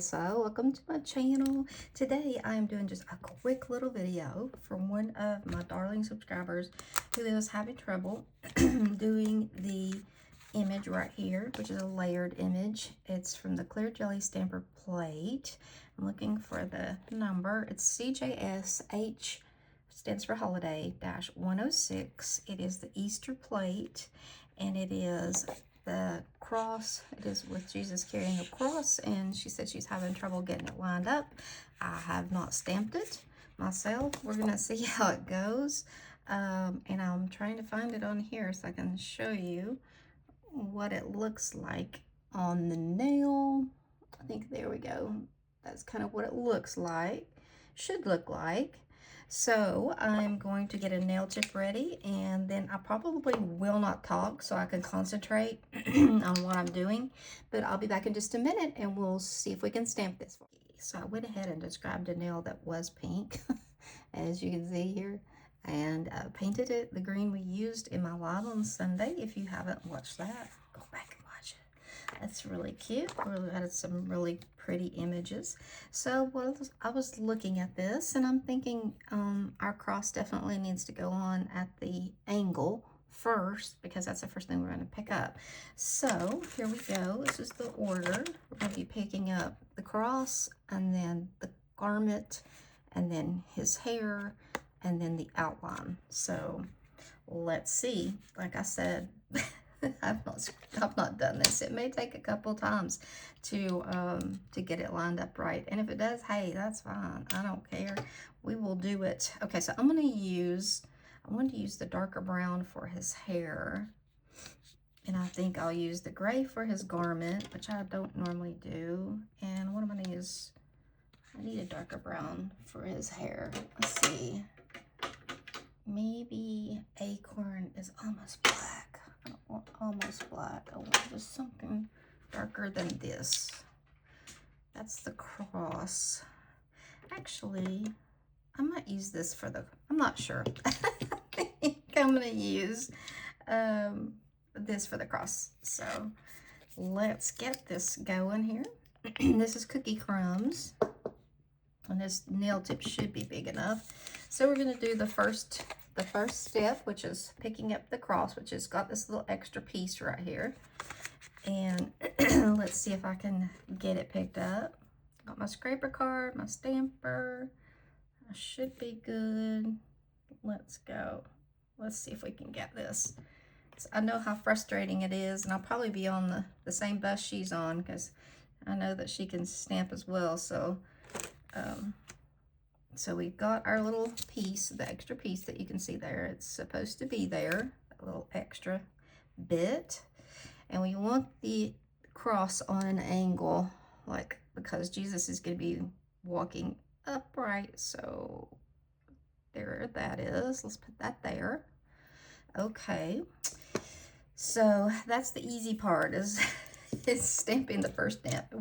Melissa. Welcome to my channel. Today I am doing just a quick little video from one of my darling subscribers who was having trouble doing the image right here, which is a layered image. It's from the Clear Jelly Stamper plate. I'm looking for the number. It's CJSH, stands for holiday, -106. It is the Easter plate, and it is the cross. It is with Jesus carrying a cross, and she said she's having trouble getting it lined up. I have not stamped it myself. We're gonna see how it goes, and I'm trying to find it on here so I can show you what it looks like on the nail. I think there we go. That's kind of what it looks like, should look like. So I'm going to get a nail tip ready, and then I probably will not talk so I can concentrate on what I'm doing, but I'll be back in just a minute and we'll see if we can stamp this. So I went ahead and described a nail that was pink, as you can see here, and painted it the green we used in my live on Sunday. If you haven't watched that, go back and watch it. That's really cute. We added some really pretty images. So I was looking at this, and I'm thinking our cross definitely needs to go on at the angle first, because that's the first thing we're going to pick up. So here we go. This is the order. We're going to be picking up the cross, and then the garment, and then his hair, and then the outline. So let's see. Like I said, I've not done this. It may take a couple times to get it lined up right. And if it does, hey, that's fine. I don't care. We will do it. Okay, so I want to use the darker brown for his hair. And I think I'll use the gray for his garment, which I don't normally do. And what I'm going to use, I need a darker brown for his hair. Let's see. Maybe Acorn is almost black. I don't want almost black. I want just something darker than this. That's the cross. Actually, I might use this for the, I'm not sure. I think I'm going to use this for the cross. So let's get this going here. This is Cookie Crumbs, and this nail tip should be big enough. So we're going to do the first step, which is picking up the cross, which has got this little extra piece right here. And let's see if I can get it picked up. Got my scraper card, my stamper. I should be good. Let's go. Let's see if we can get this. So I know how frustrating it is, and I'll probably be on the same bus she's on, because I know that she can stamp as well. So so we've got our little piece, the extra piece that you can see there. It's supposed to be there, a little extra bit. And we want the cross on an angle, like, because Jesus is going to be walking upright. So there that is. Let's put that there. Okay. So that's the easy part, is stamping the first stamp.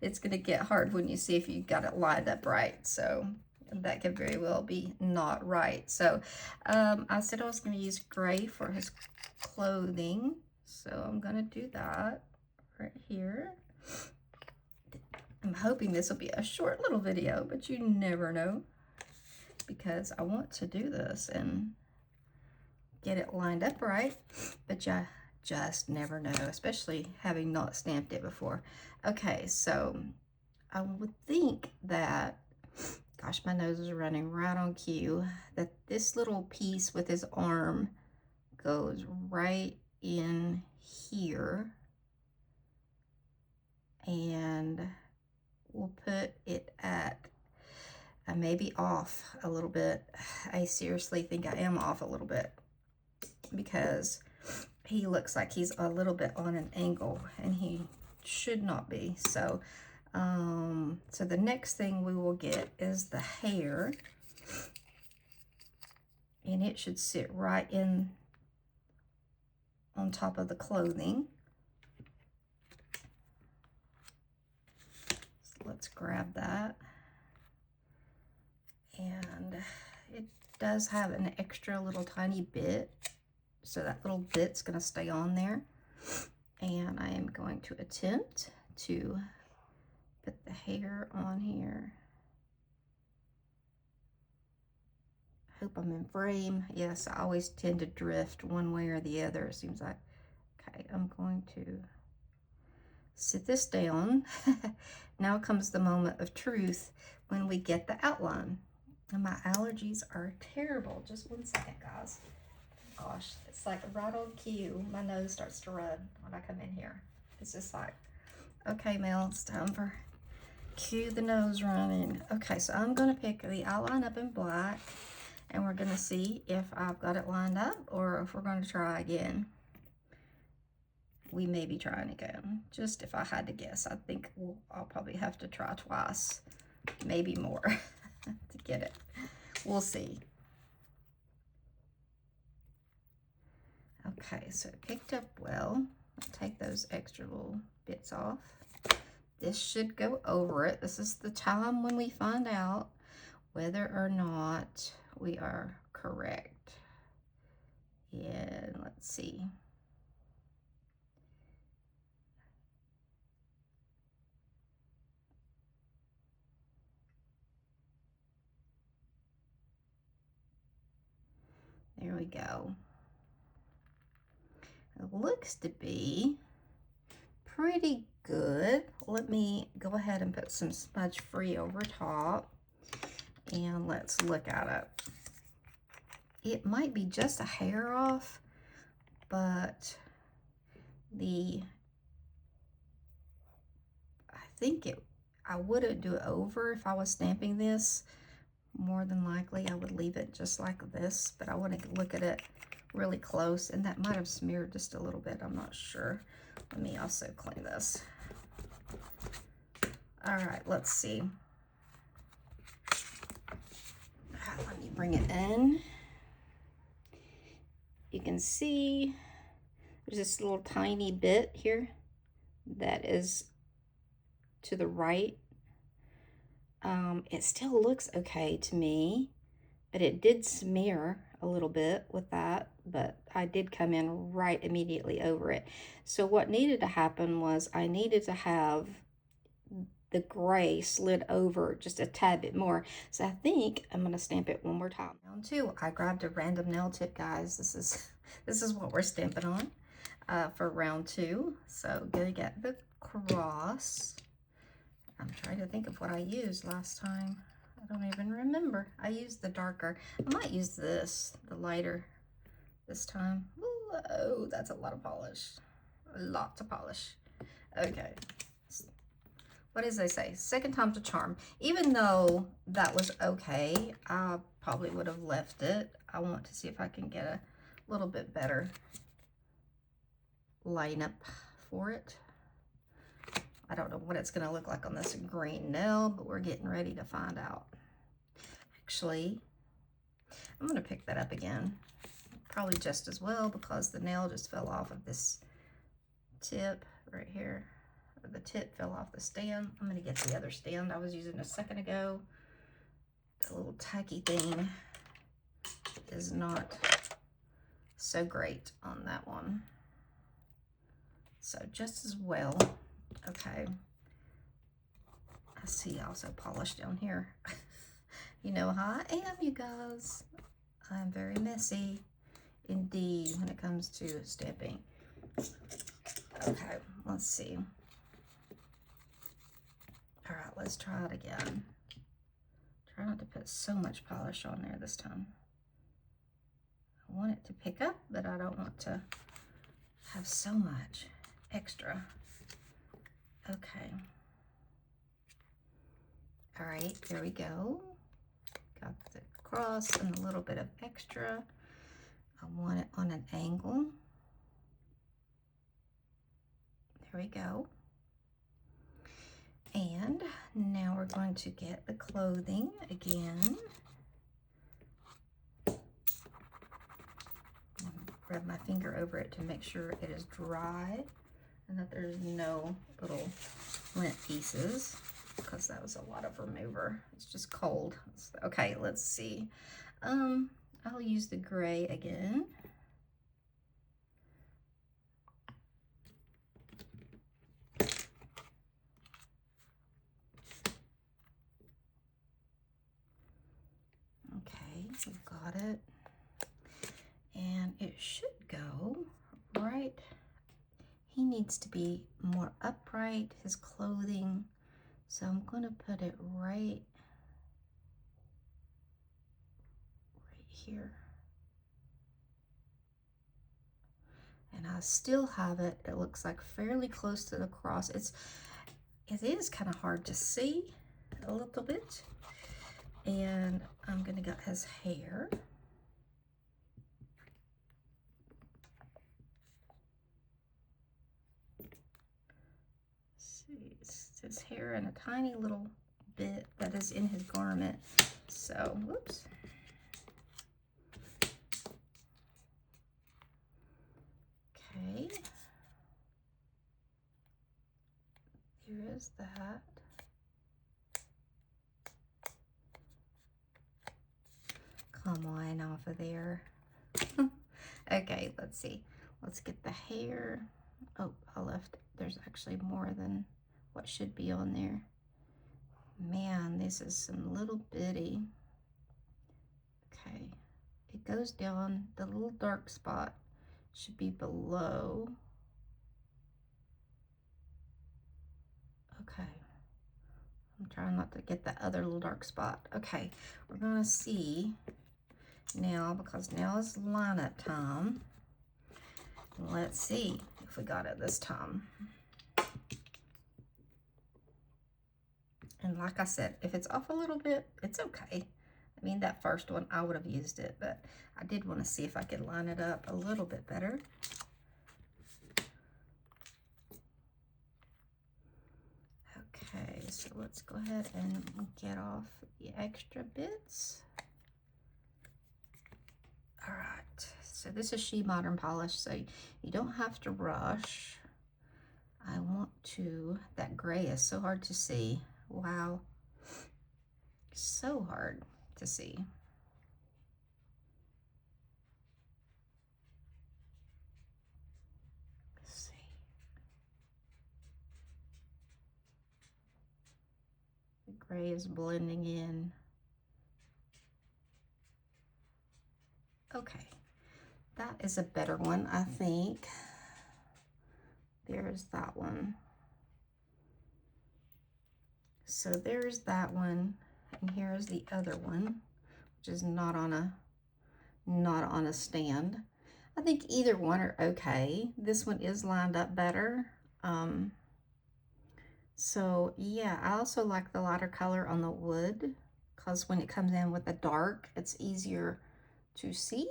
It's going to get hard when you see if you got it lined up right. So that could very well be not right. So I said I was going to use gray for his clothing. So I'm going to do that right here. I'm hoping this will be a short little video, but you never know, because I want to do this and get it lined up right, but you just never know, especially having not stamped it before. Okay, so I would think that, gosh, my nose is running right on cue, that this little piece with his arm goes right in here, and we'll put it at, I may be off a little bit. I seriously think I am off a little bit, because he looks like he's a little bit on an angle, and he should not be. So so the next thing we will get is the hair, and it should sit right in on top of the clothing. So let's grab that. And it does have an extra little tiny bit, so that little bit's going to stay on there. And I am going to attempt to put the the hair on here. Hope I'm in frame. Yes, I always tend to drift one way or the other, it seems like. Okay, I'm going to sit this down. Now comes the moment of truth when we get the outline. And my allergies are terrible. Just 1 second, guys. Gosh, it's like right on cue. My nose starts to run when I come in here. It's just like, okay, Mel, it's time for cue the nose running. Okay, so I'm gonna pick the outline up in black, and we're gonna see if I've got it lined up or if we're gonna try again. We may be trying again. Just if I had to guess, I think I'll probably have to try twice, maybe more to get it. We'll see. Okay, so it picked up well. I'll take those extra little bits off. This should go over it. This is the time when we find out whether or not we are correct. And let's see. There we go. It looks to be pretty good. Let me go ahead and put some smudge free over top, and let's look at it. It might be just a hair off, but I wouldn't do it over if I was stamping this. More than likely I would leave it just like this, but I want to look at it really close, and that might have smeared just a little bit. I'm not sure. Let me also clean this. All right, let's see. Let me bring it in. You can see there's this little tiny bit here that is to the right. It still looks okay to me, but it did smear a little bit with that, but I did come in right immediately over it. So what needed to happen was I needed to have the gray slid over just a tad bit more. So I think I'm gonna stamp it one more time. Round 2, I grabbed a random nail tip, guys. This is what we're stamping on for round 2. So gonna get the cross. I'm trying to think of what I used last time. I don't even remember. I used the darker. I might use this, the lighter this time. Ooh, oh, that's a lot of polish. A lot to polish. Okay. What does they say? Second time's a charm. Even though that was okay, I probably would have left it. I want to see if I can get a little bit better lineup for it. I don't know what it's going to look like on this green nail, but we're getting ready to find out. Actually, I'm going to pick that up again. Probably just as well, because the nail just fell off of this tip right here. The tip fell off the stand. I'm going to get the other stand I was using a second ago. The little tacky thing is not so great on that one. So just as well. Okay. I see also polish down here. You know how I am, you guys. I'm very messy indeed when it comes to stamping. Okay, let's see. All right, let's try it again. Try not to put so much polish on there this time. I want it to pick up, but I don't want to have so much extra. Okay. All right, there we go. Got the cross and a little bit of extra. I want it on an angle. There we go. And now we're going to get the clothing again. Rub my finger over it to make sure it is dry and that there's no little lint pieces, because that was a lot of remover. It's just cold. Okay, let's see. I'll use the gray again. Got it. And it should go right. He needs to be more upright, his clothing. So I'm going to put it right here. And I still have it, it looks like fairly close to the cross. It is kind of hard to see a little bit. And I'm gonna get his hair. See, it's his hair and a tiny little bit that is in his garment. So, whoops. Okay. Here is that. Come on off of there. Okay, let's see. Let's get the hair. Oh, I left. There's actually more than what should be on there. Man, this is some little bitty. Okay, it goes down. The little dark spot should be below. Okay. I'm trying not to get that other little dark spot. Okay, we're gonna see now, because now is lineup time. Let's see if we got it this time. And like I said, if it's off a little bit, it's okay. I mean, that first one, I would have used it, but I did want to see if I could line it up a little bit better. Okay, so let's go ahead and get off the extra bits. All right, so this is She Modern Polish, so you don't have to rush. I want to, that gray is so hard to see. Wow, so hard to see. Let's see. The gray is blending in. Okay, that is a better one, I think. There's that one. So there's that one, and here's the other one, which is not on a stand. I think either one are okay. This one is lined up better. So yeah, I also like the lighter color on the wood, because when it comes in with the dark, it's easier to see.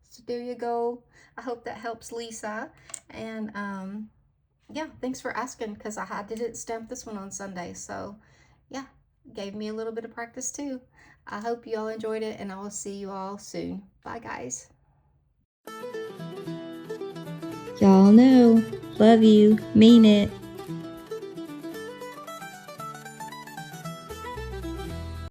So there you go. I hope that helps, Lisa. And yeah, thanks for asking, because I didn't stamp this one on Sunday. So yeah, gave me a little bit of practice too. I hope you all enjoyed it, and I will see you all soon. Bye, guys. Y'all know, love you, mean it.